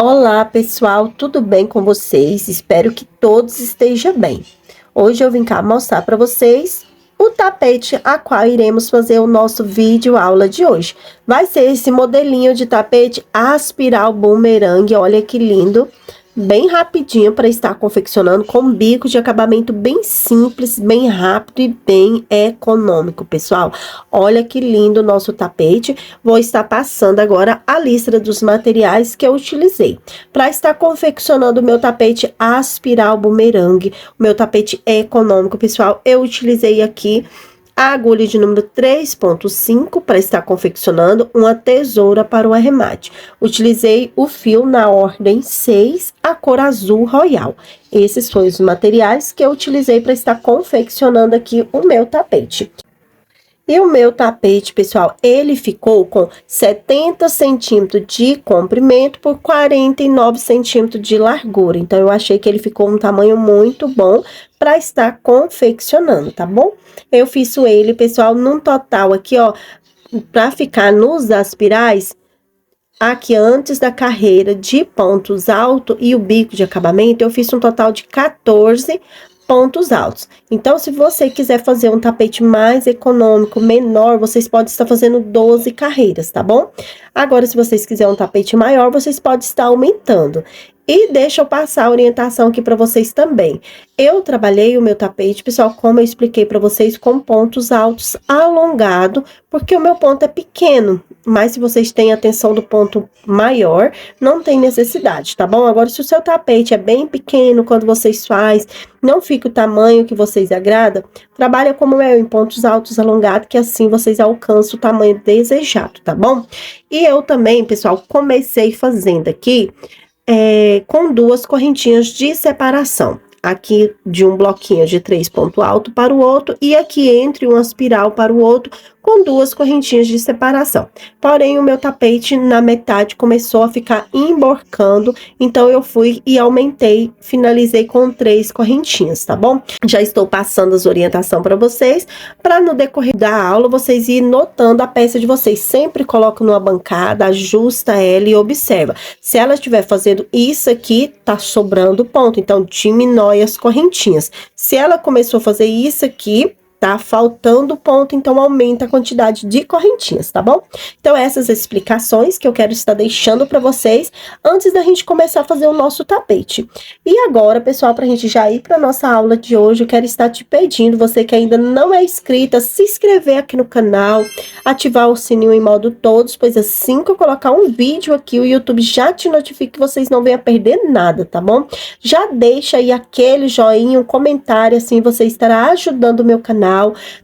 Olá pessoal, tudo bem com vocês? Espero que todos estejam bem. Hoje eu vim cá mostrar para vocês o tapete a qual iremos fazer o nosso vídeo aula de hoje. Vai ser esse modelinho de tapete aspiral bumerangue, olha que lindo. Bem rapidinho para estar confeccionando, com bico de acabamento bem simples, bem rápido e bem econômico, pessoal. Olha que lindo o nosso tapete. Vou estar passando agora a lista dos materiais que eu utilizei para estar confeccionando o meu tapete aspiral bumerangue. O meu tapete é econômico, pessoal. Eu utilizei aqui a agulha de número 3,5 para estar confeccionando, uma tesoura para o arremate. Utilizei o fio na ordem 6, a cor azul royal. Esses foram os materiais que eu utilizei para estar confeccionando aqui o meu tapete. E o meu tapete, pessoal, ele ficou com 70 centímetros de comprimento por 49 centímetros de largura. Então, eu achei que ele ficou um tamanho muito bom para estar confeccionando, tá bom? Eu fiz ele, pessoal, num total aqui, ó, para ficar nos aspirais, aqui antes da carreira de pontos altos e o bico de acabamento, eu fiz um total de 14 pontos altos. Então, se você quiser fazer um tapete mais econômico, menor, vocês podem estar fazendo 12 carreiras, tá bom? Agora, se vocês quiserem um tapete maior, vocês podem estar aumentando. E deixa eu passar a orientação aqui para vocês também. Eu trabalhei o meu tapete, pessoal, como eu expliquei para vocês, com pontos altos alongado, porque o meu ponto é pequeno. Mas se vocês têm atenção do ponto maior, não tem necessidade, tá bom? Agora, se o seu tapete é bem pequeno, quando vocês fazem, não fica o tamanho que vocês agradam, trabalha como eu, em pontos altos alongados, que assim vocês alcançam o tamanho desejado, tá bom? E eu também, pessoal, comecei fazendo aqui com duas correntinhas de separação. Aqui de um bloquinho de 3 pontos altos para o outro e aqui entre uma espiral para o outro com duas correntinhas de separação. Porém, o meu tapete na metade começou a ficar emborcando, então eu fui e aumentei, finalizei com 3 correntinhas, tá bom? Já estou passando as orientações para vocês, para no decorrer da aula vocês ir notando a peça de vocês. Sempre coloca numa bancada, ajusta ela e observa. Se ela estiver fazendo isso aqui, tá sobrando ponto, então diminui as correntinhas. Se ela começou a fazer isso aqui, tá faltando ponto, então aumenta a quantidade de correntinhas, tá bom? Então, essas explicações que eu quero estar deixando para vocês antes da gente começar a fazer o nosso tapete. E agora, pessoal, pra gente já ir para nossa aula de hoje, eu quero estar te pedindo, você que ainda não é inscrita, se inscrever aqui no canal, ativar o sininho em modo todos, pois assim que eu colocar um vídeo aqui, o YouTube já te notifica que vocês não venham perder nada, tá bom? Já deixa aí aquele joinha, um comentário, assim você estará ajudando o meu canal.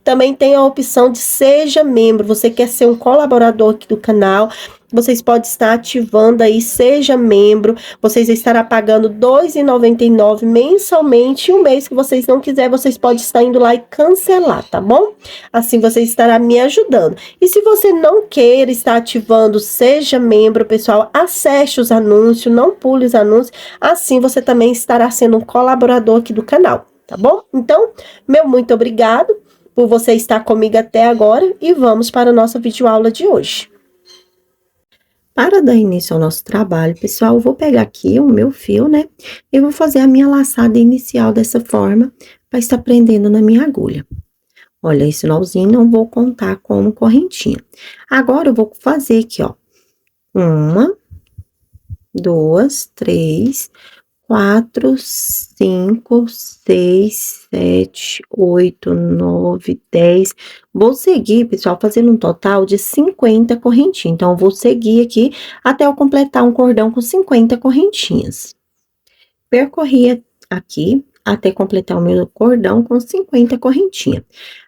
Também tem a opção de seja membro, você quer ser um colaborador aqui do canal, vocês podem estar ativando aí, seja membro, vocês estarão pagando R$ 2,99 mensalmente, e um mês que vocês não quiserem, vocês podem estar indo lá e cancelar, tá bom? Assim você estará me ajudando. E se você não queira estar ativando, seja membro, pessoal, acesse os anúncios, não pule os anúncios, assim você também estará sendo um colaborador aqui do canal. Tá bom? Então, meu muito obrigado por você estar comigo até agora e vamos para a nossa videoaula de hoje. Para dar início ao nosso trabalho, pessoal, eu vou pegar aqui o meu fio, né? E vou fazer a minha laçada inicial dessa forma, para estar prendendo na minha agulha. Olha, esse nozinho não vou contar como correntinha. Agora, eu vou fazer aqui, ó. 1, 2, 3... 4, 5, 6, 7, 8, 9, 10. Vou seguir, pessoal, fazendo um total de 50 correntinhas. Então, eu vou seguir aqui até eu completar um cordão com 50 correntinhas. Percorri aqui até completar o meu cordão com 50 correntinhas.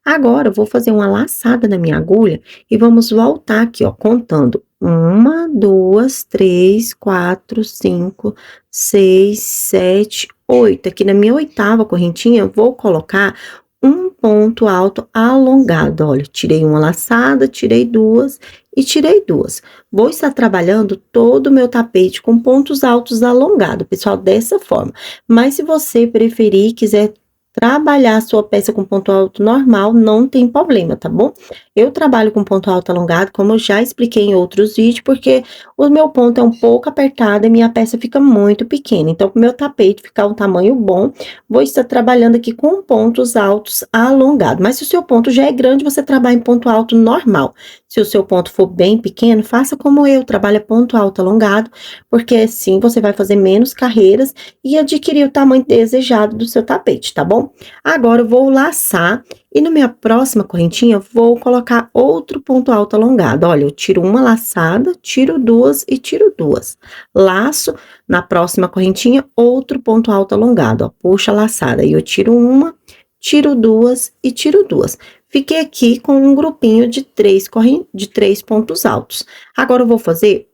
Agora, eu vou fazer uma laçada na minha agulha e vamos voltar aqui, ó, contando 1, 2, 3, 4, 5, 6, 7, 8. Aqui na minha 8ª correntinha, eu vou colocar um ponto alto alongado. Olha, tirei uma laçada, tirei duas e tirei duas. Vou estar trabalhando todo o meu tapete com pontos altos alongados, pessoal, dessa forma. Mas se você preferir, quiser trabalhar a sua peça com ponto alto normal, não tem problema, tá bom? Eu trabalho com ponto alto alongado, como eu já expliquei em outros vídeos, porque o meu ponto é um pouco apertado e minha peça fica muito pequena. Então, para o meu tapete ficar um tamanho bom, vou estar trabalhando aqui com pontos altos alongados. Mas se o seu ponto já é grande, você trabalha em ponto alto normal. Se o seu ponto for bem pequeno, faça como eu, trabalha ponto alto alongado, porque assim você vai fazer menos carreiras e adquirir o tamanho desejado do seu tapete, tá bom? Agora eu vou laçar e na minha próxima correntinha vou colocar outro ponto alto alongado. Olha, eu tiro uma laçada, tiro duas e tiro duas. Laço, na próxima correntinha, outro ponto alto alongado, ó, puxa a laçada e eu tiro uma, tiro duas e tiro duas. Fiquei aqui com um grupinho de três pontos altos. Agora eu vou fazer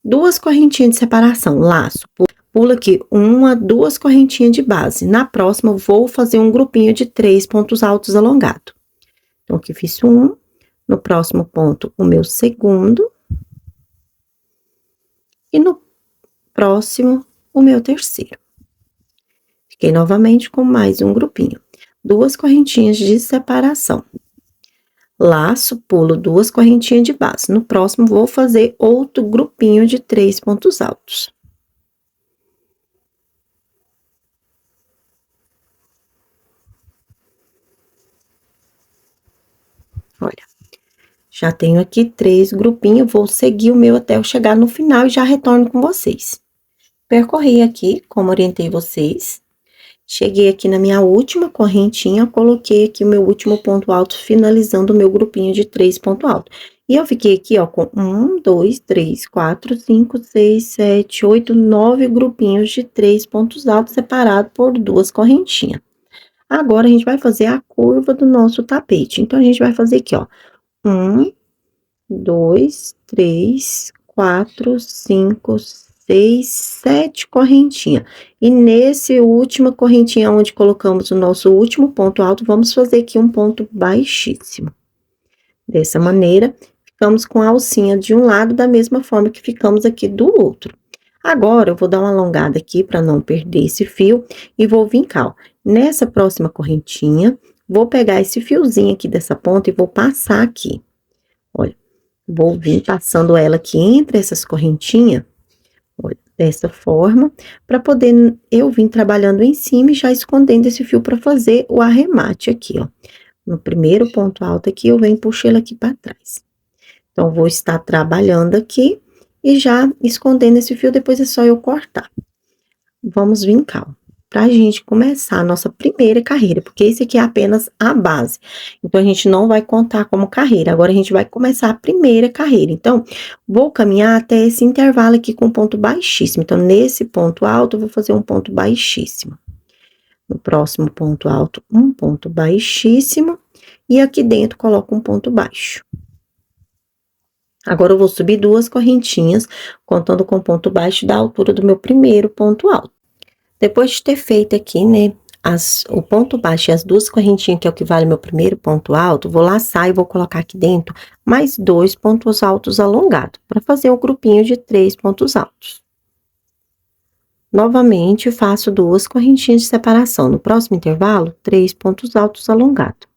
duas correntinhas de separação, laço, pula aqui uma, duas correntinhas de base. Na próxima, eu vou fazer um grupinho de 3 pontos altos alongado. Então, aqui fiz um, no próximo ponto, o meu segundo, e no próximo, o meu terceiro. Fiquei novamente com mais um grupinho. Duas correntinhas de separação. Laço, pulo duas correntinhas de base. No próximo, vou fazer outro grupinho de 3 pontos altos. Olha, já tenho aqui 3 grupinhos, vou seguir o meu até eu chegar no final e já retorno com vocês. Percorri aqui, como orientei vocês. Cheguei aqui na minha última correntinha, coloquei aqui o meu último ponto alto, finalizando o meu grupinho de 3 pontos altos. E eu fiquei aqui, ó, com 1, 2, 3, 4, 5, 6, 7, 8, 9 grupinhos de 3 pontos altos, separados por duas correntinhas. Agora, a gente vai fazer a curva do nosso tapete. Então, a gente vai fazer aqui, ó, 1, 2, 3, 4, 5, 6, 7 correntinhas. E nesse última correntinha onde colocamos o nosso último ponto alto, vamos fazer aqui um ponto baixíssimo. Dessa maneira, ficamos com a alcinha de um lado da mesma forma que ficamos aqui do outro. Agora, eu vou dar uma alongada aqui para não perder esse fio e vou vincar, ó. Nessa próxima correntinha, vou pegar esse fiozinho aqui dessa ponta e vou passar aqui. Olha, vou vir passando ela aqui entre essas correntinhas, olha, dessa forma, para poder eu vir trabalhando em cima e já escondendo esse fio para fazer o arremate aqui, ó. No primeiro ponto alto aqui, eu venho puxar ele aqui para trás. Então, vou estar trabalhando aqui e já escondendo esse fio, depois é só eu cortar. Vamos vincar, ó, pra gente começar a nossa primeira carreira, porque esse aqui é apenas a base. Então, a gente não vai contar como carreira, agora a gente vai começar a primeira carreira. Então, vou caminhar até esse intervalo aqui com ponto baixíssimo. Então, nesse ponto alto, eu vou fazer um ponto baixíssimo. No próximo ponto alto, um ponto baixíssimo. E aqui dentro, coloco um ponto baixo. Agora, eu vou subir duas correntinhas, contando com ponto baixo da altura do meu primeiro ponto alto. Depois de ter feito aqui, né, o ponto baixo e as duas correntinhas, que é o que vale meu primeiro ponto alto, vou laçar e vou colocar aqui dentro mais 2 pontos altos alongados, para fazer um grupinho de 3 pontos altos. Novamente, faço duas correntinhas de separação. No próximo intervalo, 3 pontos altos alongados.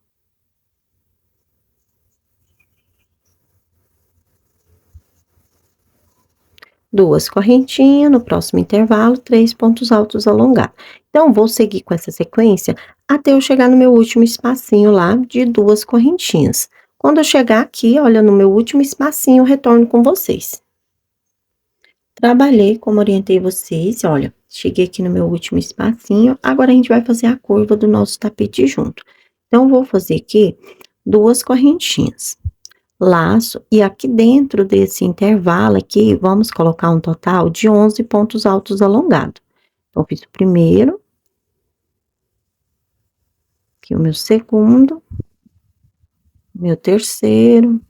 Duas correntinhas, no próximo intervalo, 3 pontos altos alongados. Então, vou seguir com essa sequência até eu chegar no meu último espacinho lá de duas correntinhas. Quando eu chegar aqui, olha, no meu último espacinho, eu retorno com vocês. Trabalhei como orientei vocês, olha, cheguei aqui no meu último espacinho, agora a gente vai fazer a curva do nosso tapete junto. Então, vou fazer aqui duas correntinhas. Laço, e aqui dentro desse intervalo aqui, vamos colocar um total de 11 pontos altos alongados. Então, fiz o primeiro, aqui o meu segundo, meu terceiro,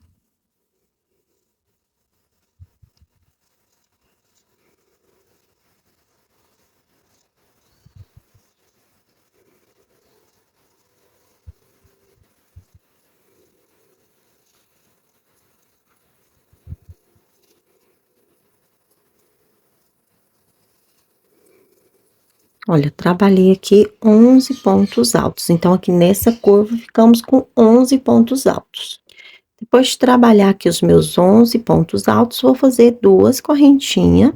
Olha, trabalhei aqui 11 pontos altos, então aqui nessa curva ficamos com 11 pontos altos. Depois de trabalhar aqui os meus 11 pontos altos, vou fazer 2 correntinhas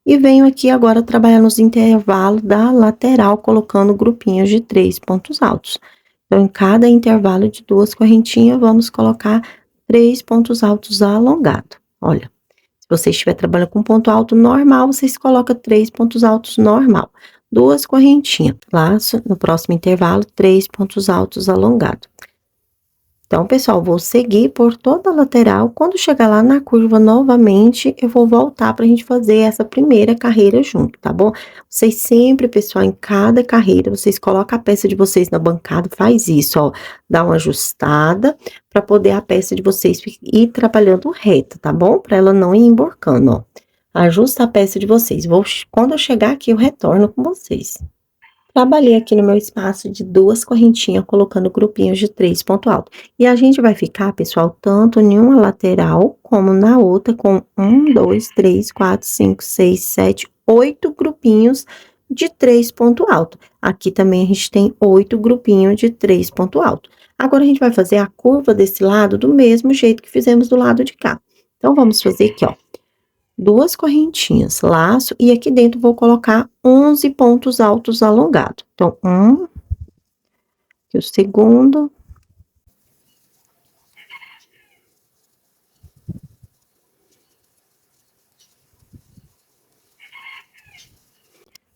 e venho aqui agora trabalhar nos intervalos da lateral, colocando grupinhos de 3 pontos altos. Então, em cada intervalo de 2 correntinhas, vamos colocar 3 pontos altos alongados. Olha, se você estiver trabalhando com ponto alto normal, vocês colocam 3 pontos altos normal. 2 correntinhas, laço, no próximo intervalo, 3 pontos altos alongados. Então, pessoal, vou seguir por toda a lateral. Quando chegar lá na curva novamente, eu vou voltar pra gente fazer essa primeira carreira junto, tá bom? Vocês sempre, pessoal, em cada carreira, vocês colocam a peça de vocês na bancada, faz isso, ó. Dá uma ajustada pra poder a peça de vocês ir trabalhando reta, tá bom? Pra ela não ir emborcando, ó. Ajusta a peça de vocês. Quando eu chegar aqui, eu retorno com vocês. Trabalhei aqui no meu espaço de 2 correntinhas, colocando grupinhos de 3 ponto alto. E a gente vai ficar, pessoal, tanto em uma lateral, como na outra, com 1, 2, 3, 4, 5, 6, 7, 8 grupinhos de 3 ponto alto. Aqui também a gente tem 8 grupinhos de 3 ponto alto. Agora, a gente vai fazer a curva desse lado do mesmo jeito que fizemos do lado de cá. Então, vamos fazer aqui, ó. 2 correntinhas, laço, e aqui dentro vou colocar 11 pontos altos alongados. Então, aqui o segundo.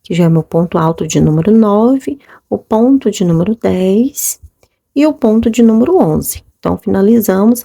Que já é meu ponto alto de número 9, o ponto de número 10 e o ponto de número 11. Então, finalizamos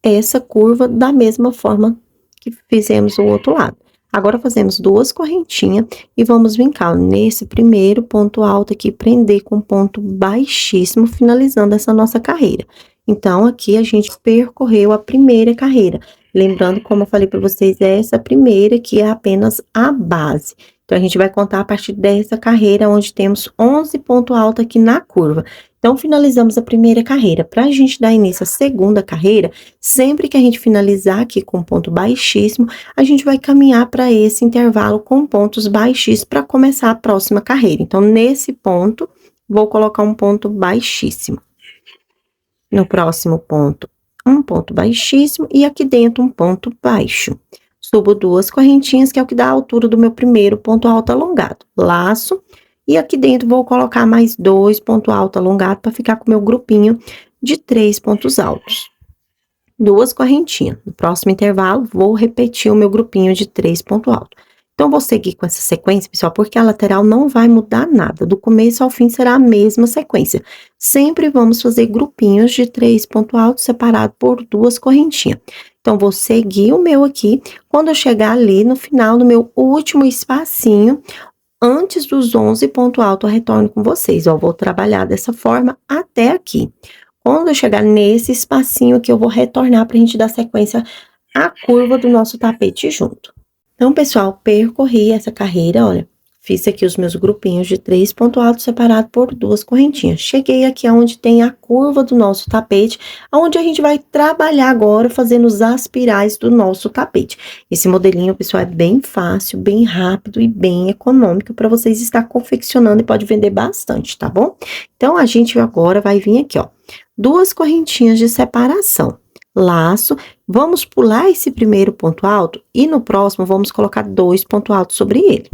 essa curva da mesma forma que fizemos o outro lado. Agora, fazemos 2 correntinhas e vamos vincar nesse primeiro ponto alto aqui, prender com ponto baixíssimo, finalizando essa nossa carreira. Então, aqui a gente percorreu a primeira carreira. Lembrando, como eu falei para vocês, essa primeira que é apenas a base. Então, a gente vai contar a partir dessa carreira, onde temos 11 pontos altos aqui na curva. Então, finalizamos a primeira carreira. Para a gente dar início à segunda carreira, sempre que a gente finalizar aqui com ponto baixíssimo, a gente vai caminhar para esse intervalo com pontos baixíssimos para começar a próxima carreira. Então, nesse ponto, vou colocar um ponto baixíssimo. No próximo ponto, um ponto baixíssimo e aqui dentro um ponto baixo. Subo 2 correntinhas, que é o que dá a altura do meu primeiro ponto alto alongado. Laço. E aqui dentro vou colocar mais 2 pontos altos alongados para ficar com o meu grupinho de 3 pontos altos. 2 correntinhas. No próximo intervalo, vou repetir o meu grupinho de 3 pontos altos. Então, vou seguir com essa sequência, pessoal, porque a lateral não vai mudar nada. Do começo ao fim será a mesma sequência. Sempre vamos fazer grupinhos de 3 pontos altos separados por 2 correntinhas. Então, vou seguir o meu aqui. Quando eu chegar ali no final do meu último espacinho, antes dos 11 pontos altos, eu retorno com vocês. Ó, vou trabalhar dessa forma até aqui. Quando eu chegar nesse espacinho aqui, eu vou retornar pra gente dar sequência à curva do nosso tapete junto. Então, pessoal, percorri essa carreira, olha. Fiz aqui os meus grupinhos de 3 pontos altos separados por 2 correntinhas. Cheguei aqui onde tem a curva do nosso tapete, onde a gente vai trabalhar agora fazendo os aspirais do nosso tapete. Esse modelinho, pessoal, é bem fácil, bem rápido e bem econômico para vocês estar confeccionando e pode vender bastante, tá bom? Então, a gente agora vai vir aqui, ó, 2 correntinhas de separação. Laço, vamos pular esse primeiro ponto alto e no próximo vamos colocar 2 pontos altos sobre ele.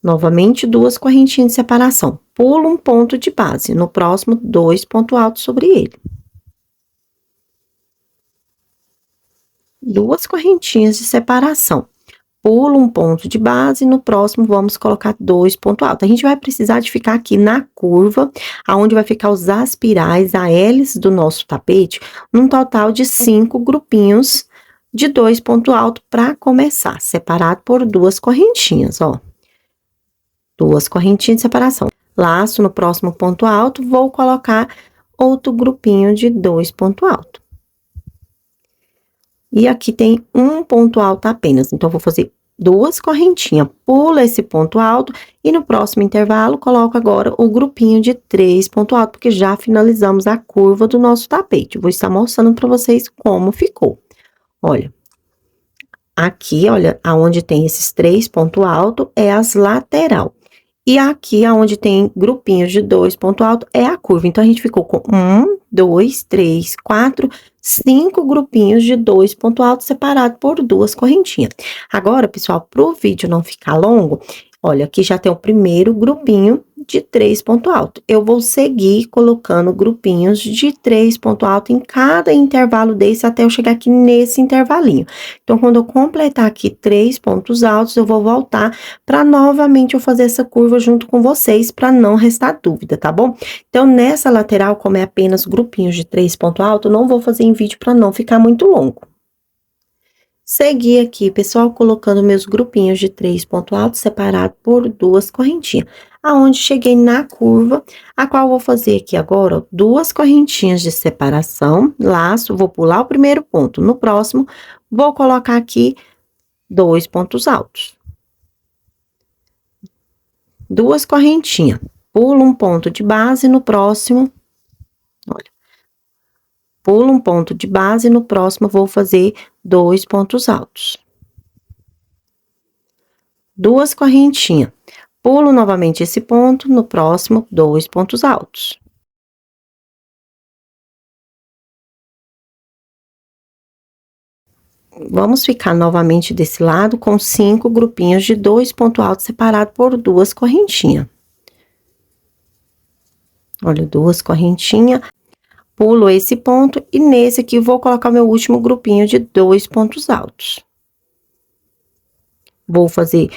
Novamente, 2 correntinhas de separação. Pulo um ponto de base. No próximo, 2 pontos altos sobre ele. 2 correntinhas de separação. Pulo um ponto de base. No próximo, vamos colocar 2 pontos altos. A gente vai precisar de ficar aqui na curva, aonde vai ficar os aspirais, a hélice do nosso tapete, num total de 5 grupinhos de 2 pontos altos para começar, separado por 2 correntinhas, ó. 2 correntinhas de separação. Laço no próximo ponto alto, vou colocar outro grupinho de 2 pontos altos. E aqui tem um ponto alto apenas, então, vou fazer 2 correntinhas, pula esse ponto alto e no próximo intervalo, coloco agora o grupinho de 3 pontos altos, porque já finalizamos a curva do nosso tapete. Vou estar mostrando para vocês como ficou. Olha. Aqui, olha, aonde tem esses 3 pontos altos é as lateral. E aqui, aonde tem grupinhos de 2 pontos altos, é a curva. Então, a gente ficou com 1, 2, 3, 4, 5 grupinhos de 2 pontos altos separados por 2 correntinhas. Agora, pessoal, para o vídeo não ficar longo, olha, aqui já tem o primeiro grupinho de 3 pontos altos. Eu vou seguir colocando grupinhos de 3 pontos altos em cada intervalo desse até eu chegar aqui nesse intervalinho. Então, quando eu completar aqui 3 pontos altos, eu vou voltar para novamente eu fazer essa curva junto com vocês, para não restar dúvida, tá bom? Então, nessa lateral, como é apenas grupinhos de 3 pontos altos, não vou fazer em vídeo para não ficar muito longo. Segui aqui, pessoal, colocando meus grupinhos de 3 pontos altos separados por 2 correntinhas. Aonde cheguei na curva, a qual vou fazer aqui agora, ó, 2 correntinhas de separação, laço, vou pular o primeiro ponto. No próximo, vou colocar aqui 2 pontos altos. 2 correntinhas. Pulo um ponto de base, no próximo, olha. Pulo um ponto de base, no próximo vou fazer 2 pontos altos. 2 correntinhas. Pulo novamente esse ponto, no próximo, 2 pontos altos. Vamos ficar novamente desse lado com 5 grupinhos de 2 pontos altos separados por 2 correntinhas. Olha, 2 correntinhas. Pulo esse ponto e nesse aqui vou colocar meu último grupinho de 2 pontos altos. Vou fazer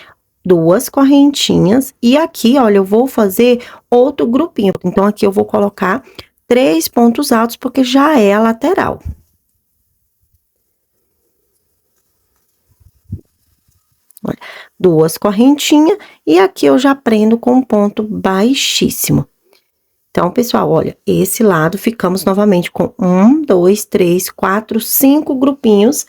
2 correntinhas e aqui, olha, eu vou fazer outro grupinho. Então, aqui eu vou colocar 3 pontos altos, porque já é a lateral. Olha, 2 correntinhas e aqui eu já prendo com um ponto baixíssimo. Então, pessoal, olha, esse lado ficamos novamente com 1, 2, 3, 4, 5 grupinhos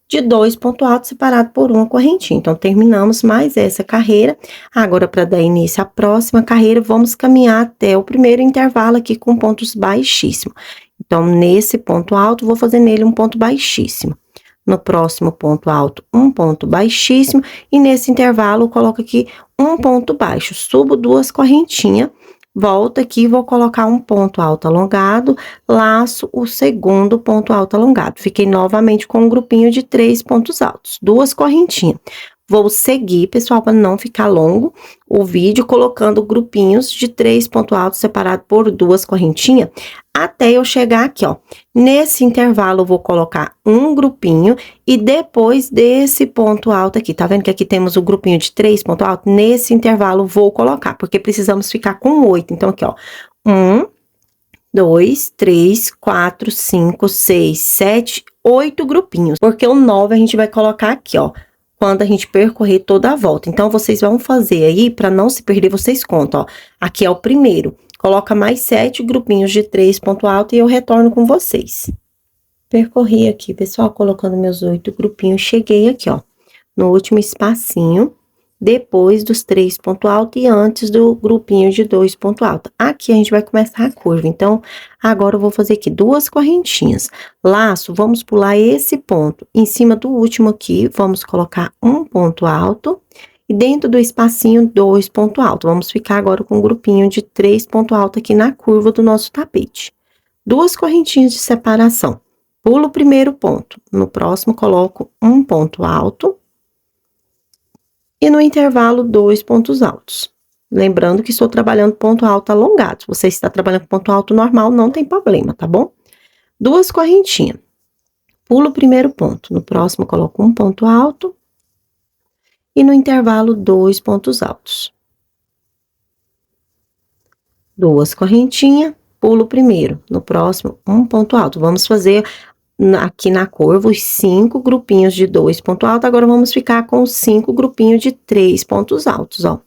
de 2 pontos altos separados por uma correntinha. Então, terminamos mais essa carreira. Agora, para dar início à próxima carreira, vamos caminhar até o primeiro intervalo aqui com pontos baixíssimos. Então, nesse ponto alto, vou fazer nele um ponto baixíssimo. No próximo ponto alto, um ponto baixíssimo. E nesse intervalo, eu coloco aqui um ponto baixo. Subo 2 correntinhas. Volto aqui, vou colocar um ponto alto alongado, laço o segundo ponto alto alongado. Fiquei novamente com um grupinho de 3 pontos altos, 2 correntinhas. Vou seguir, pessoal, para não ficar longo o vídeo, colocando grupinhos de 3 pontos altos separados por 2 correntinhas, até eu chegar aqui, ó. Nesse intervalo, eu vou colocar um grupinho e depois desse ponto alto aqui, tá vendo que aqui temos o grupinho de 3 pontos altos? Nesse intervalo, vou colocar, porque precisamos ficar com 8. Então, aqui, ó, 1, 2, 3, 4, 5, 6, 7, 8 grupinhos. Porque o 9 a gente vai colocar aqui, ó, quando a gente percorrer toda a volta. Então, vocês vão fazer aí, para não se perder, vocês contam, ó. Aqui é o primeiro. Coloca mais 7 grupinhos de 3 pontos altos e eu retorno com vocês. Percorri aqui, pessoal, colocando meus 8 grupinhos. Cheguei aqui, ó, no último espacinho, depois dos 3 pontos altos e antes do grupinho de 2 pontos altos. Aqui a gente vai começar a curva. Então, agora eu vou fazer aqui 2 correntinhas. Laço, vamos pular esse ponto. Em cima do último aqui, vamos colocar um ponto alto. E dentro do espacinho, 2 pontos altos. Vamos ficar agora com um grupinho de 3 pontos altos aqui na curva do nosso tapete. 2 correntinhas de separação. Pulo o primeiro ponto. No próximo, coloco um ponto alto. E no intervalo, 2 pontos altos. Lembrando que estou trabalhando ponto alto alongado. Se você está trabalhando ponto alto normal, não tem problema, tá bom? 2 correntinhas. Pulo o primeiro ponto. No próximo, coloco um ponto alto. E no intervalo, 2 pontos altos. 2 correntinhas, pulo o primeiro. No próximo, um ponto alto. Vamos fazer aqui na curva os 5 grupinhos de 2 pontos altos. Agora, vamos ficar com 5 grupinhos de 3 pontos altos, ó.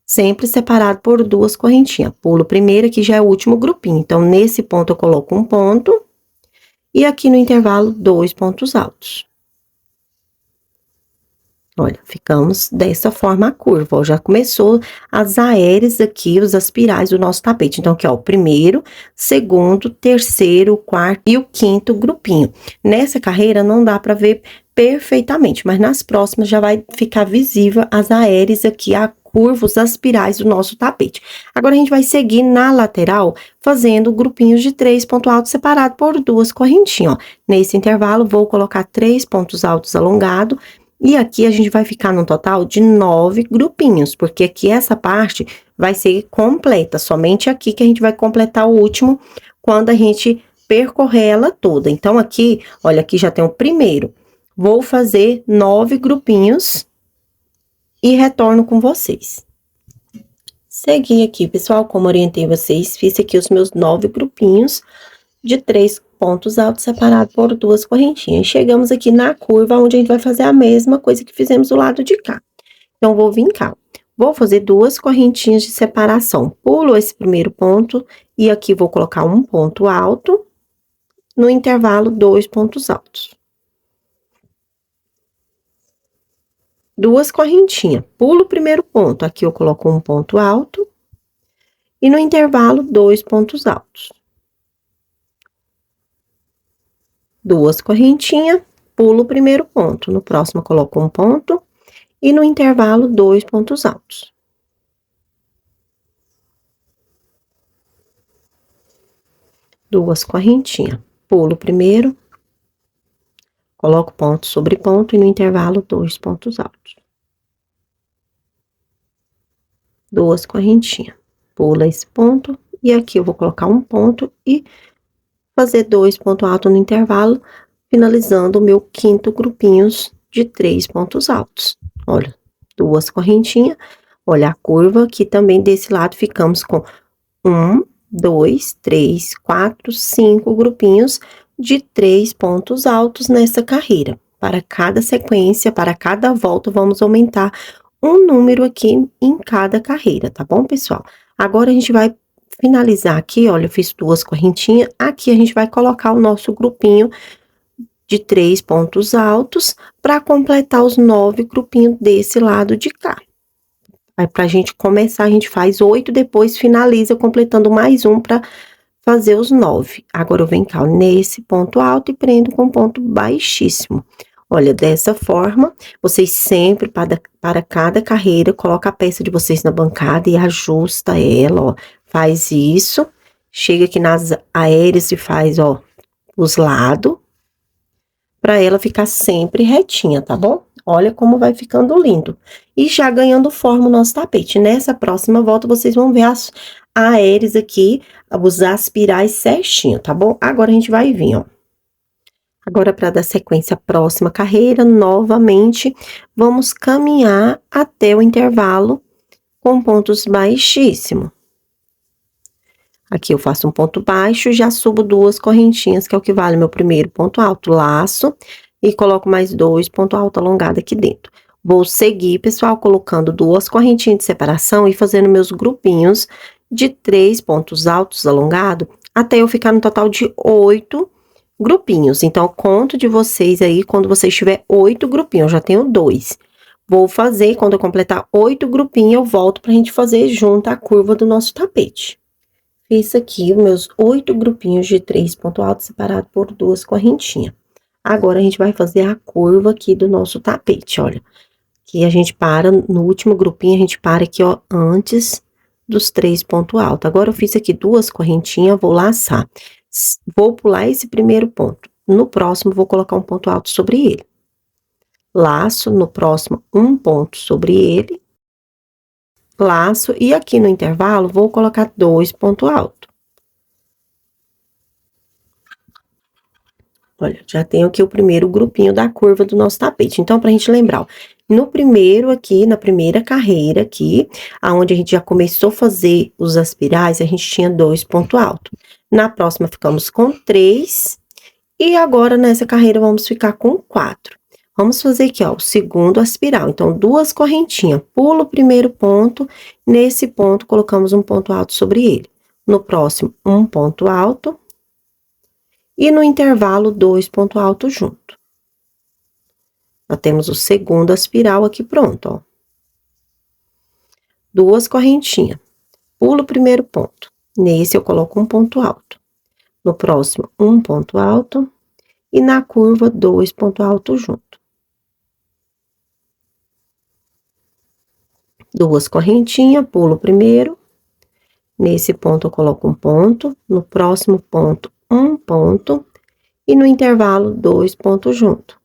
Sempre separado por 2 correntinhas. Pulo o primeiro, aqui já é o último grupinho. Então, nesse ponto, eu coloco um ponto. E aqui no intervalo, 2 pontos altos. Olha, ficamos dessa forma a curva, ó, já começou as aéreas aqui, os aspirais do nosso tapete. Então, aqui, ó, o primeiro, segundo, terceiro, quarto e o quinto grupinho. Nessa carreira não dá para ver perfeitamente, mas nas próximas já vai ficar visível as aéreas aqui, a curva, os aspirais do nosso tapete. Agora, a gente vai seguir na lateral, fazendo grupinhos de 3 pontos altos separados por 2 correntinhas, ó. Nesse intervalo, vou colocar 3 pontos altos alongados. E aqui a gente vai ficar no total de 9 grupinhos, porque aqui essa parte vai ser completa, somente aqui que a gente vai completar o último quando a gente percorrer ela toda. Então, aqui, olha, aqui já tem o primeiro. Vou fazer 9 grupinhos e retorno com vocês. Segui aqui, pessoal, como orientei vocês, fiz aqui os meus 9 grupinhos de 3 pontos altos separados por 2 correntinhas. Chegamos aqui na curva, onde a gente vai fazer a mesma coisa que fizemos do lado de cá. Então, vou vir cá. Vou fazer 2 correntinhas de separação. Pulo esse primeiro ponto e aqui vou colocar um ponto alto, no intervalo, 2 pontos altos. 2 correntinhas. Pulo o primeiro ponto, aqui eu coloco um ponto alto e no intervalo, 2 pontos altos. 2 correntinhas, pulo o primeiro ponto. No próximo, coloco um ponto e no intervalo, 2 pontos altos. Duas correntinhas, pulo o primeiro, coloco ponto sobre ponto e no intervalo, 2 pontos altos. 2 correntinhas, pula esse ponto e aqui eu vou colocar um ponto e fazer 2 pontos altos no intervalo, finalizando o meu quinto grupinhos de 3 pontos altos. Olha, 2 correntinhas, olha a curva aqui também desse lado, ficamos com 1, 2, 3, 4, 5 grupinhos de 3 pontos altos nessa carreira. Para cada sequência, para cada volta, vamos aumentar um número aqui em cada carreira, tá bom, pessoal? Agora, a gente vai finalizar aqui, olha, eu fiz 2 correntinhas, aqui a gente vai colocar o nosso grupinho de 3 pontos altos para completar os 9 grupinhos desse lado de cá. Aí, pra gente começar, a gente faz 8, depois finaliza completando mais um para fazer os 9. Agora, eu venho cá, ó, nesse ponto alto e prendo com ponto baixíssimo. Olha, dessa forma, vocês sempre, para cada carreira, coloca a peça de vocês na bancada e ajusta ela, ó. Faz isso, chega aqui nas aéreas e faz, ó, os lados, para ela ficar sempre retinha, tá bom? Olha como vai ficando lindo. E já ganhando forma o nosso tapete. Nessa próxima volta, vocês vão ver as aéreas aqui, os aspirais certinho, tá bom? Agora, a gente vai vir, ó. Agora, para dar sequência à próxima carreira, novamente, vamos caminhar até o intervalo com pontos baixíssimos. Aqui eu faço um ponto baixo, já subo 2 correntinhas, que é o que vale meu primeiro ponto alto, laço, e coloco mais 2 pontos altos alongados aqui dentro. Vou seguir, pessoal, colocando 2 correntinhas de separação e fazendo meus grupinhos de 3 pontos altos alongados, até eu ficar no total de 8 grupinhos. Então, conto de vocês aí, quando vocês tiver 8 grupinhos, eu já tenho 2. Vou fazer, quando eu completar 8 grupinhos, eu volto pra gente fazer junto a curva do nosso tapete. Fiz aqui os meus 8 grupinhos de 3 pontos altos separados por 2 correntinhas. Agora, a gente vai fazer a curva aqui do nosso tapete, olha. Que a gente para, no último grupinho, a gente para aqui, ó, antes dos 3 pontos altos. Agora, eu fiz aqui 2 correntinhas, vou laçar. Vou pular esse primeiro ponto. No próximo, vou colocar um ponto alto sobre ele. Laço, no próximo, um ponto sobre ele. Laço, e aqui no intervalo, vou colocar 2 pontos altos. Olha, já tenho aqui o primeiro grupinho da curva do nosso tapete. Então, pra gente lembrar, ó, no primeiro aqui, na primeira carreira aqui, aonde a gente já começou a fazer os aspirais, a gente tinha 2 pontos altos. Na próxima, ficamos com 3, e agora, nessa carreira, vamos ficar com 4. Vamos fazer aqui, ó, o segundo aspiral. Então, 2 correntinhas, pulo o primeiro ponto, nesse ponto, colocamos um ponto alto sobre ele. No próximo, um ponto alto, e no intervalo, 2 pontos altos junto. Já temos o segundo espiral aqui pronto, ó. 2 correntinhas. Pulo o primeiro ponto. Nesse, eu coloco um ponto alto. No próximo, um ponto alto. E na curva, 2 pontos altos junto. 2 correntinhas, pulo o primeiro. Nesse ponto, eu coloco um ponto. No próximo ponto, um ponto. E no intervalo, 2 pontos junto.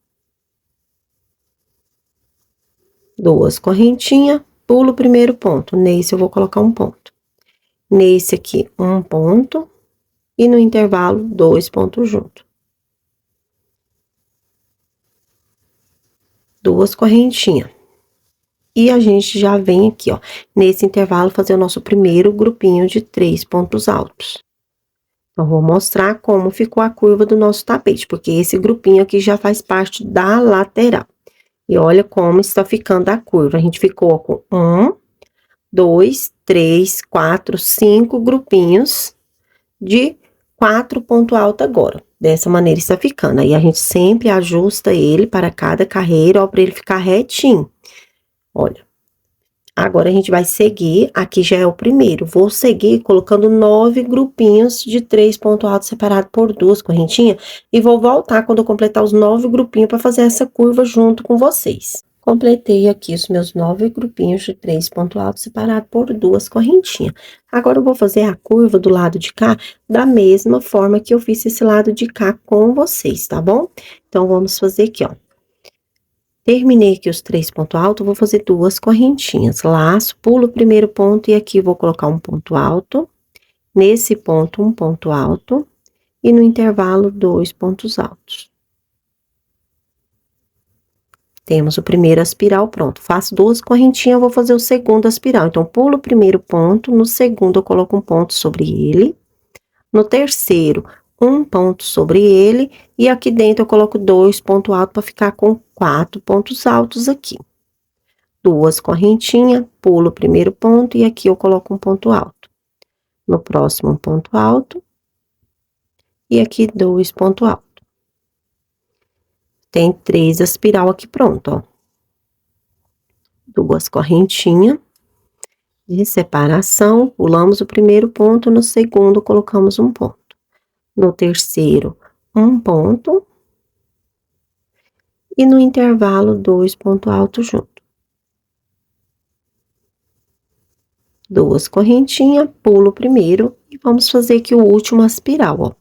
2 correntinhas, pulo o primeiro ponto. Nesse, eu vou colocar um ponto. Nesse aqui, um ponto. E no intervalo, 2 pontos junto. 2 correntinhas. E a gente já vem aqui, ó, nesse intervalo, fazer o nosso primeiro grupinho de 3 pontos altos. Então, vou mostrar como ficou a curva do nosso tapete, porque esse grupinho aqui já faz parte da lateral. E olha como está ficando a curva. A gente ficou com 1, 2, 3, 4, 5 grupinhos de 4 pontos altos agora. Dessa maneira está ficando. Aí, a gente sempre ajusta ele para cada carreira, ó, para ele ficar retinho. Olha. Agora, a gente vai seguir, aqui já é o primeiro. Vou seguir colocando 9 grupinhos de 3 pontos altos separados por 2 correntinhas. E vou voltar quando eu completar os 9 grupinhos para fazer essa curva junto com vocês. Completei aqui os meus 9 grupinhos de 3 pontos altos separados por 2 correntinhas. Agora, eu vou fazer a curva do lado de cá da mesma forma que eu fiz esse lado de cá com vocês, tá bom? Então, vamos fazer aqui, ó. Terminei aqui os 3 pontos altos, vou fazer 2 correntinhas. Laço, pulo o primeiro ponto e aqui vou colocar um ponto alto. Nesse ponto, um ponto alto. E no intervalo, 2 pontos altos. Temos o primeiro espiral pronto. Faço 2 correntinhas, vou fazer o segundo espiral. Então, pulo o primeiro ponto, no segundo eu coloco um ponto sobre ele. No terceiro, um ponto sobre ele, e aqui dentro eu coloco 2 pontos altos para ficar com 4 pontos altos aqui. 2 correntinhas, pulo o primeiro ponto e aqui eu coloco um ponto alto. No próximo, um ponto alto. E aqui 2 pontos altos. Tem 3 espiral aqui pronto, ó. 2 correntinhas de separação, pulamos o primeiro ponto, no segundo colocamos um ponto. No terceiro, um ponto. E no intervalo, 2 pontos altos junto. 2 correntinhas, pulo o primeiro e vamos fazer aqui o último espiral, ó.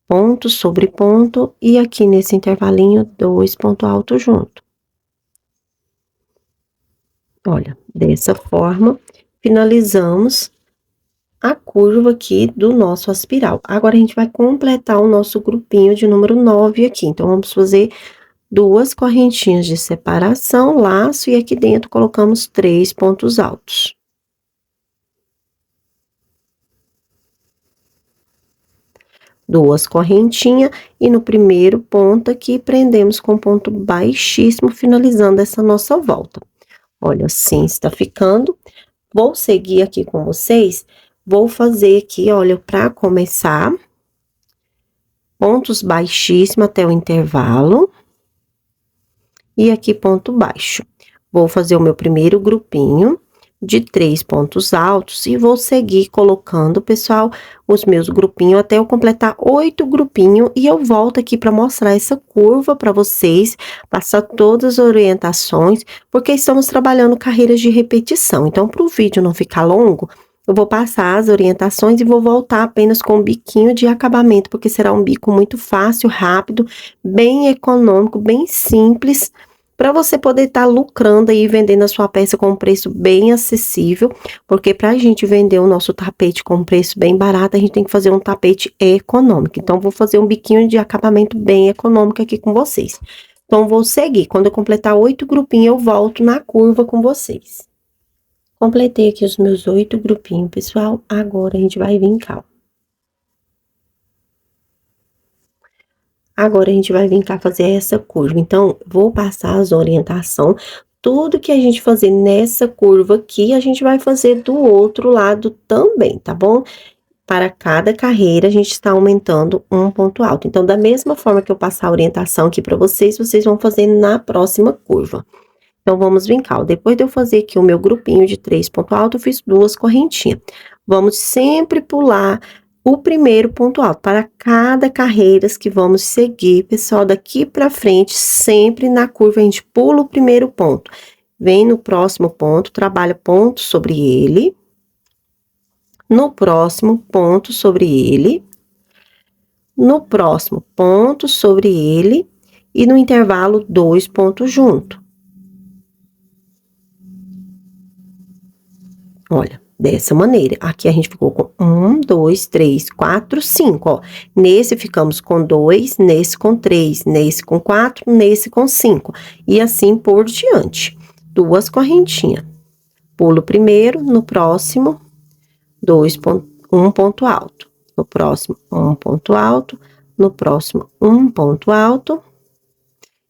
Ponto sobre ponto e aqui nesse intervalinho, 2 pontos altos junto. Olha, dessa forma, finalizamos a curva aqui do nosso espiral. Agora, a gente vai completar o nosso grupinho de número 9 aqui. Então, vamos fazer 2 correntinhas de separação, laço, e aqui dentro colocamos 3 pontos altos. Duas correntinhas, e no primeiro ponto aqui, prendemos com ponto baixíssimo, finalizando essa nossa volta. Olha, assim está ficando. Vou seguir aqui com vocês. Vou fazer aqui, olha, para começar, pontos baixíssimos até o intervalo. E aqui ponto baixo. Vou fazer o meu primeiro grupinho de 3 pontos altos e vou seguir colocando, pessoal, os meus grupinhos até eu completar 8 grupinhos e eu volto aqui para mostrar essa curva para vocês, passar todas as orientações, porque estamos trabalhando carreiras de repetição. Então, para o vídeo não ficar longo, eu vou passar as orientações e vou voltar apenas com um biquinho de acabamento, porque será um bico muito fácil, rápido, bem econômico, bem simples, para você poder estar lucrando aí, vendendo a sua peça com um preço bem acessível, porque para a gente vender o nosso tapete com um preço bem barato, a gente tem que fazer um tapete econômico. Então, vou fazer um biquinho de acabamento bem econômico aqui com vocês. Então, vou seguir. Quando eu completar 8 grupinhos, eu volto na curva com vocês. Completei aqui os meus 8 grupinhos, pessoal. Agora, a gente vai vir cá, ó. Agora, a gente vai vir cá fazer essa curva. Então, vou passar as orientações. Tudo que a gente fazer nessa curva aqui, a gente vai fazer do outro lado também, tá bom? para cada carreira, a gente está aumentando um ponto alto. Então, da mesma forma que eu passar a orientação aqui para vocês, vocês vão fazer na próxima curva. Então, vamos brincar. Depois de eu fazer aqui o meu grupinho de 3 pontos altos, eu fiz 2 correntinhas. Vamos sempre pular o primeiro ponto alto para cada carreira que vamos seguir, pessoal, daqui para frente, sempre na curva a gente pula o primeiro ponto. Vem no próximo ponto, trabalha ponto sobre ele. No próximo, ponto sobre ele. No próximo, ponto sobre ele. E no intervalo, 2 pontos junto. Olha, dessa maneira. Aqui a gente ficou com 1, 2, 3, 4, 5, ó. Nesse ficamos com 2, nesse com 3, nesse com 4, nesse com 5. E assim por diante. 2 correntinhas. Pulo primeiro, no próximo, 1 ponto alto. No próximo, 1 ponto alto. No próximo, 1 ponto alto.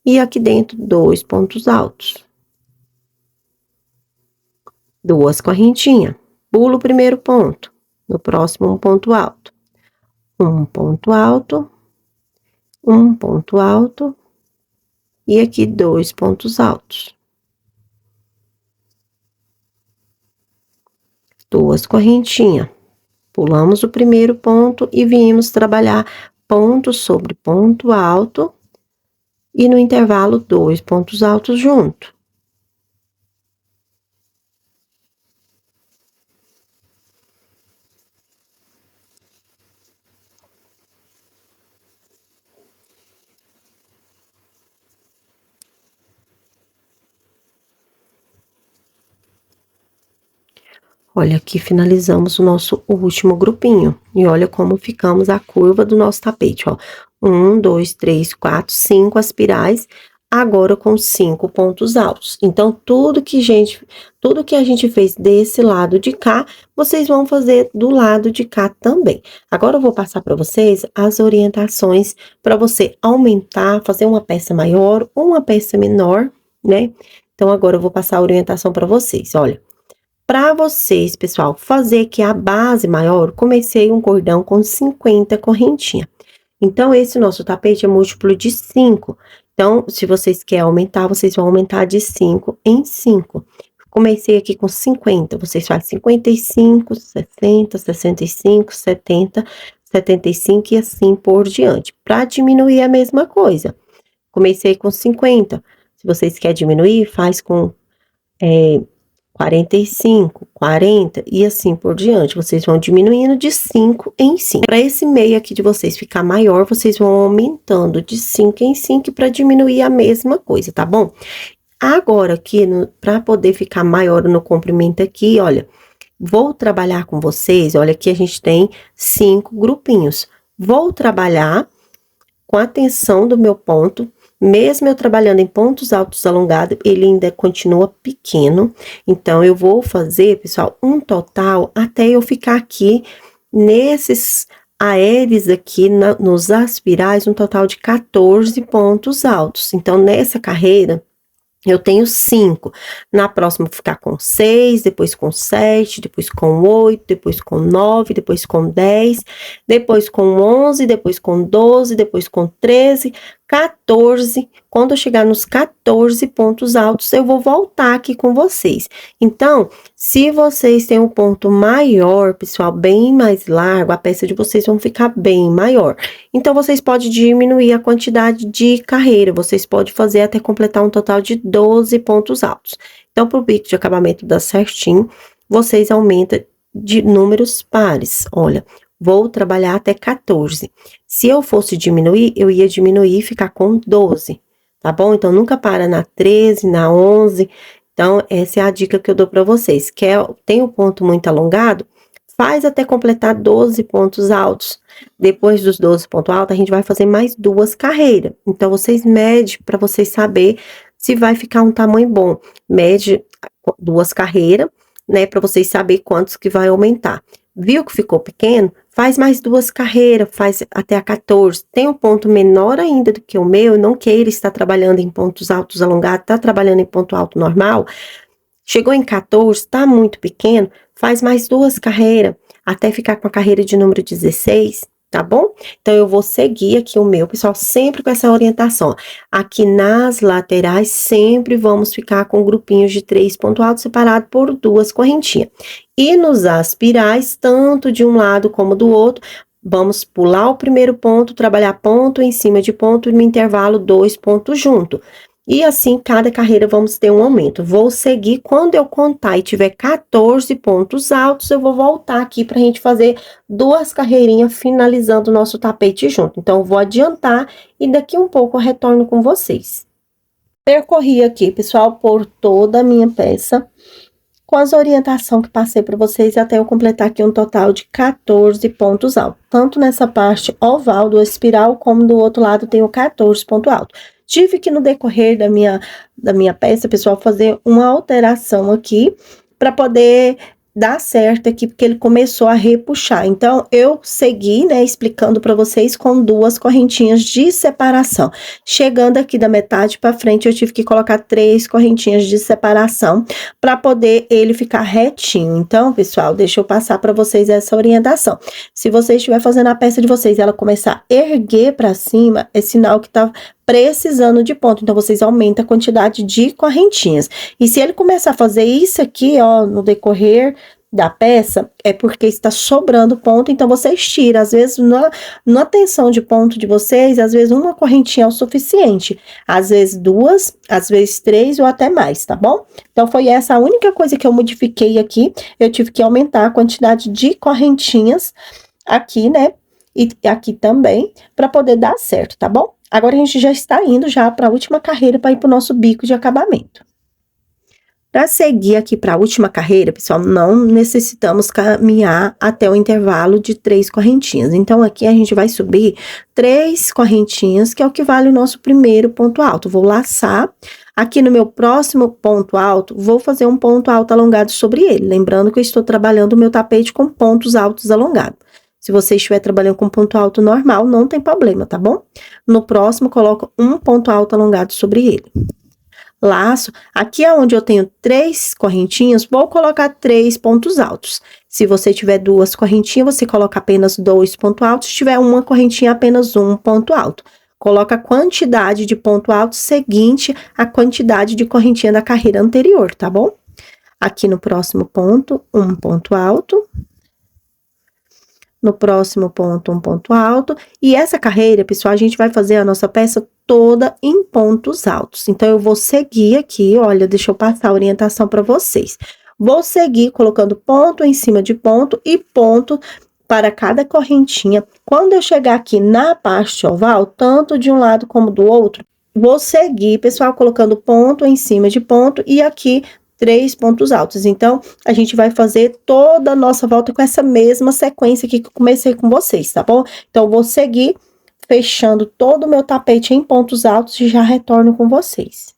E aqui dentro, 2 pontos altos. 2 correntinhas. Pulo o primeiro ponto. No próximo, 1 ponto alto. 1 ponto alto. 1 ponto alto. E aqui, 2 pontos altos. 2 correntinhas. Pulamos o primeiro ponto e viemos trabalhar ponto sobre ponto alto. E no intervalo, 2 pontos altos junto. Olha, aqui finalizamos o nosso último grupinho. E olha como ficamos a curva do nosso tapete, ó. 1, 2, 3, 4, 5 aspirais, agora com 5 pontos altos. Então, tudo que a gente fez desse lado de cá, vocês vão fazer do lado de cá também. Agora, eu vou passar para vocês as orientações para você aumentar, fazer uma peça maior ou uma peça menor, né? Então, agora eu vou passar a orientação para vocês, olha. Para vocês, pessoal, fazer aqui a base maior, comecei um cordão com 50 correntinhas. Então, esse nosso tapete é múltiplo de 5. Então, se vocês querem aumentar, vocês vão aumentar de 5 em 5. Comecei aqui com 50, vocês fazem 55, 60, 65, 70, 75 e assim por diante. Para diminuir a mesma coisa. Comecei com 50. Se vocês querem diminuir, faz com 45, 40 e assim por diante. Vocês vão diminuindo de 5 em 5. Para esse meio aqui de vocês ficar maior, vocês vão aumentando de 5 em 5 para diminuir a mesma coisa, tá bom? Agora aqui, para poder ficar maior no comprimento aqui, olha, vou trabalhar com vocês, olha, aqui a gente tem 5 grupinhos. Vou trabalhar com a tensão do meu ponto. Mesmo eu trabalhando em pontos altos alongados, ele ainda continua pequeno. Então, eu vou fazer, pessoal, um total até eu ficar aqui nesses aéreos aqui, nos aspirais, um total de 14 pontos altos. Então, nessa carreira, eu tenho 5. Na próxima, vou ficar com 6, depois com 7, depois com 8, depois com 9, depois com 10, depois com 11, depois com 12, depois com 13, 14. Quando eu chegar nos 14 pontos altos, eu vou voltar aqui com vocês. Então, se vocês têm um ponto maior, pessoal, bem mais largo, a peça de vocês vão ficar bem maior. Então, vocês podem diminuir a quantidade de carreira. Vocês podem fazer até completar um total de 12 pontos altos. Então, para o bico de acabamento dar certinho, vocês aumentam de números pares. Olha, vou trabalhar até 14. Se eu fosse diminuir, eu ia diminuir e ficar com 12, tá bom? Então, nunca para na 13, na 11. Então, essa é a dica que eu dou para vocês. Tem um ponto muito alongado, faz até completar 12 pontos altos. Depois dos 12 pontos altos, a gente vai fazer mais 2 carreiras. Então, vocês medem para vocês saber se vai ficar um tamanho bom. Mede 2 carreiras, né, para vocês saber quantos que vai aumentar. Viu que ficou pequeno? Faz mais 2 carreiras, faz até a 14. Tem um ponto menor ainda do que o meu, não queira estar trabalhando em pontos altos alongados, tá trabalhando em ponto alto normal, Chegou em 14, tá muito pequeno, faz mais 2 carreiras, até ficar com a carreira de número 16, tá bom? Então, eu vou seguir aqui o meu, pessoal, sempre com essa orientação. Aqui nas laterais, sempre vamos ficar com grupinhos de 3 pontos altos separados por 2 correntinhas. E nos aspirais, tanto de um lado como do outro, vamos pular o primeiro ponto, trabalhar ponto em cima de ponto e no intervalo 2 pontos junto. E assim, cada carreira vamos ter um aumento. Vou seguir, quando eu contar e tiver 14 pontos altos, eu vou voltar aqui pra gente fazer 2 carreirinhas finalizando o nosso tapete junto. Então, eu vou adiantar e daqui um pouco eu retorno com vocês. Percorri aqui, pessoal, por toda a minha peça, com as orientações que passei para vocês, até eu completar aqui um total de 14 pontos altos. Tanto nessa parte oval do espiral, como do outro lado tenho 14 pontos altos. Tive que, no decorrer da minha peça, pessoal, fazer uma alteração aqui, para poder dar certo aqui, porque ele começou a repuxar. Então, eu segui, né, explicando para vocês com 2 correntinhas de separação. Chegando aqui da metade para frente, eu tive que colocar 3 correntinhas de separação, para poder ele ficar retinho. Então, pessoal, deixa eu passar para vocês essa orientação. Se você estiver fazendo a peça de vocês e ela começar a erguer para cima, é sinal que tá precisando de ponto. Então, vocês aumentam a quantidade de correntinhas. E se ele começar a fazer isso aqui, ó, no decorrer da peça, é porque está sobrando ponto, então vocês tiram. Às vezes, na tensão de ponto de vocês, às vezes uma correntinha é o suficiente. Às vezes 2, às vezes 3 ou até mais, tá bom? Então, foi essa a única coisa que eu modifiquei aqui. Eu tive que aumentar a quantidade de correntinhas aqui, né? E aqui também, para poder dar certo, tá bom? Agora, a gente já está indo já para a última carreira, para ir para o nosso bico de acabamento. Para seguir aqui para a última carreira, pessoal, não necessitamos caminhar até o intervalo de 3 correntinhas. Então, aqui a gente vai subir 3 correntinhas, que é o que vale o nosso primeiro ponto alto. Vou laçar. Aqui no meu próximo ponto alto, vou fazer um ponto alto alongado sobre ele. Lembrando que eu estou trabalhando o meu tapete com pontos altos alongados. Se você estiver trabalhando com ponto alto normal, não tem problema, tá bom? No próximo, coloco um ponto alto alongado sobre ele. Laço, aqui é onde eu tenho 3 correntinhas, vou colocar 3 pontos altos. Se você tiver 2 correntinhas, você coloca apenas 2 pontos altos. Se tiver uma correntinha, apenas um ponto alto. Coloca a quantidade de ponto alto seguinte à quantidade de correntinha da carreira anterior, tá bom? Aqui no próximo ponto, um ponto alto. No próximo ponto, um ponto alto. E essa carreira, pessoal, a gente vai fazer a nossa peça toda em pontos altos. Então, eu vou seguir aqui, olha, deixa eu passar a orientação para vocês. Vou seguir colocando ponto em cima de ponto e ponto para cada correntinha. Quando eu chegar aqui na parte oval, tanto de um lado como do outro, vou seguir, pessoal, colocando ponto em cima de ponto e aqui 3 pontos altos. Então, a gente vai fazer toda a nossa volta com essa mesma sequência aqui que eu comecei com vocês, tá bom? Então, eu vou seguir fechando todo o meu tapete em pontos altos e já retorno com vocês.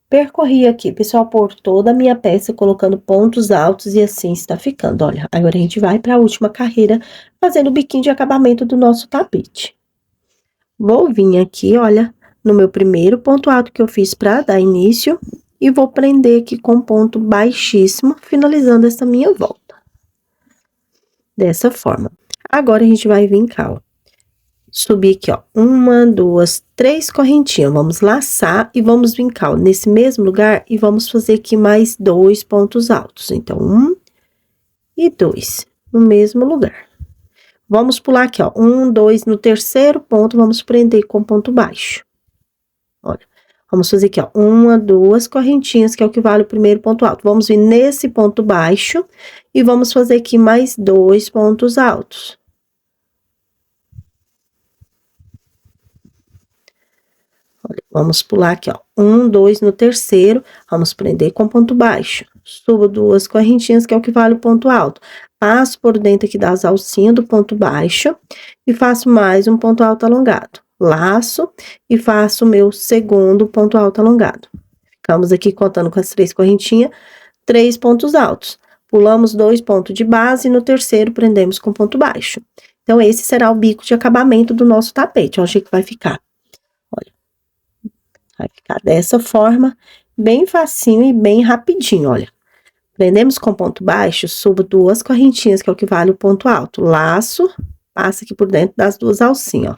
Percorri aqui, pessoal, por toda a minha peça, colocando pontos altos e assim está ficando. Olha, agora a gente vai para a última carreira, fazendo o biquinho de acabamento do nosso tapete. Vou vir aqui, olha, no meu primeiro ponto alto que eu fiz para dar início e vou prender aqui com ponto baixíssimo, finalizando essa minha volta. Dessa forma. Agora, a gente vai vir cá, ó. Subir aqui, ó, 1, 2, 3 correntinhas. Vamos laçar e vamos vir cá, ó, nesse mesmo lugar e vamos fazer aqui mais 2 pontos altos. Então, 1 e 2, no mesmo lugar. Vamos pular aqui, ó, 1, 2, no terceiro ponto, vamos prender com ponto baixo. Olha. Vamos fazer aqui, ó, 1, 2 correntinhas, que é o que vale o primeiro ponto alto. Vamos vir nesse ponto baixo e vamos fazer aqui mais 2 pontos altos. Olha, vamos pular aqui, ó, 1, 2 no terceiro, vamos prender com ponto baixo. Subo 2 correntinhas, que é o que vale o ponto alto. Passo por dentro aqui das alcinhas do ponto baixo e faço mais um ponto alto alongado. Laço e faço o meu segundo ponto alto alongado. Ficamos aqui contando com as 3 correntinhas, 3 pontos altos. Pulamos 2 pontos de base e no terceiro prendemos com ponto baixo. Então, esse será o bico de acabamento do nosso tapete. Olha o jeito que vai ficar. Olha, vai ficar dessa forma. bem facinho e bem rapidinho, olha. Prendemos com ponto baixo, subo 2 correntinhas, que é o que vale o ponto alto. Laço, passa aqui por dentro das 2 alcinhas, ó.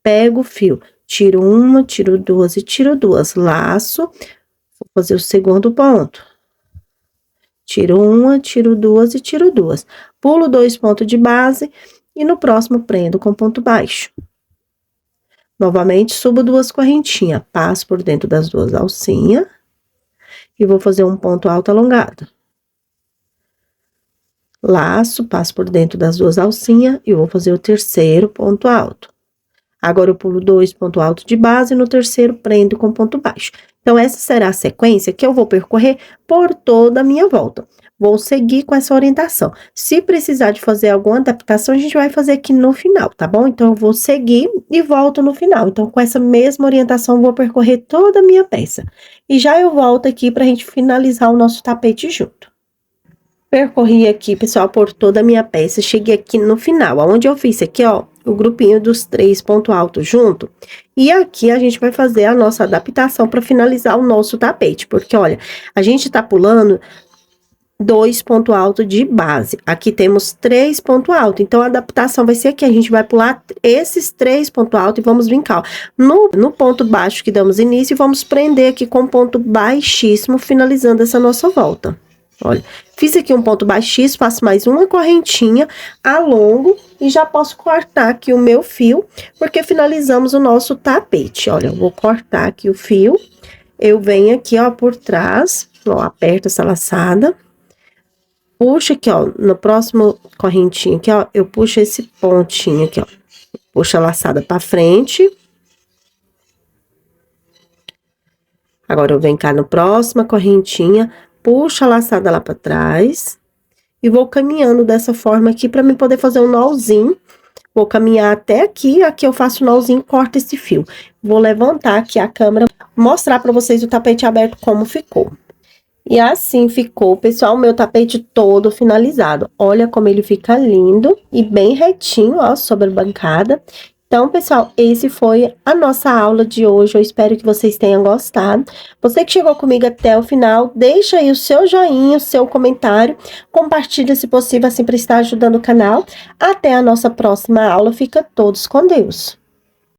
Pego o fio, tiro 1, tiro 2 e tiro 2. Laço, vou fazer o segundo ponto. Tiro 1, tiro 2 e tiro 2. Pulo 2 pontos de base e no próximo prendo com ponto baixo. Novamente, subo 2 correntinhas, passo por dentro das 2 alcinhas e vou fazer um ponto alto alongado. Laço, passo por dentro das 2 alcinhas e vou fazer o terceiro ponto alto. Agora, eu pulo 2 pontos altos de base e no terceiro prendo com ponto baixo. Então, essa será a sequência que eu vou percorrer por toda a minha volta. Vou seguir com essa orientação. Se precisar de fazer alguma adaptação, a gente vai fazer aqui no final, tá bom? Então, eu vou seguir e volto no final. Então, com essa mesma orientação, eu vou percorrer toda a minha peça. E já eu volto aqui pra gente finalizar o nosso tapete junto. Percorri aqui, pessoal, por toda a minha peça, cheguei aqui no final, onde eu fiz aqui, ó, o grupinho dos 3 pontos altos junto. E aqui a gente vai fazer a nossa adaptação para finalizar o nosso tapete, porque, olha, a gente tá pulando 2 pontos altos de base. Aqui temos 3 pontos altos, então a adaptação vai ser aqui, a gente vai pular esses 3 pontos altos e vamos vincar, ó, no ponto baixo que damos início e vamos prender aqui com ponto baixíssimo, finalizando essa nossa volta. Olha, fiz aqui um ponto baixíssimo, faço mais uma correntinha, alongo e já posso cortar aqui o meu fio, porque finalizamos o nosso tapete. Olha, eu vou cortar aqui o fio, eu venho aqui, ó, por trás, ó, aperto essa laçada, puxo aqui, ó, no próximo correntinho aqui, ó, eu puxo esse pontinho aqui, ó, puxo a laçada pra frente. Agora, eu venho cá no próxima correntinha, puxo a laçada lá pra trás e vou caminhando dessa forma aqui pra mim poder fazer um nozinho. Vou caminhar até aqui, aqui eu faço o nozinho, corto esse fio. Vou levantar aqui a câmera, mostrar pra vocês o tapete aberto como ficou. E assim ficou, pessoal, o meu tapete todo finalizado. Olha como ele fica lindo e bem retinho, ó, sobre a bancada. Então, pessoal, esse foi a nossa aula de hoje. Eu espero que vocês tenham gostado. Você que chegou comigo até o final, deixa aí o seu joinha, o seu comentário. Compartilha se possível, assim, para estar ajudando o canal. Até a nossa próxima aula. Fica todos com Deus.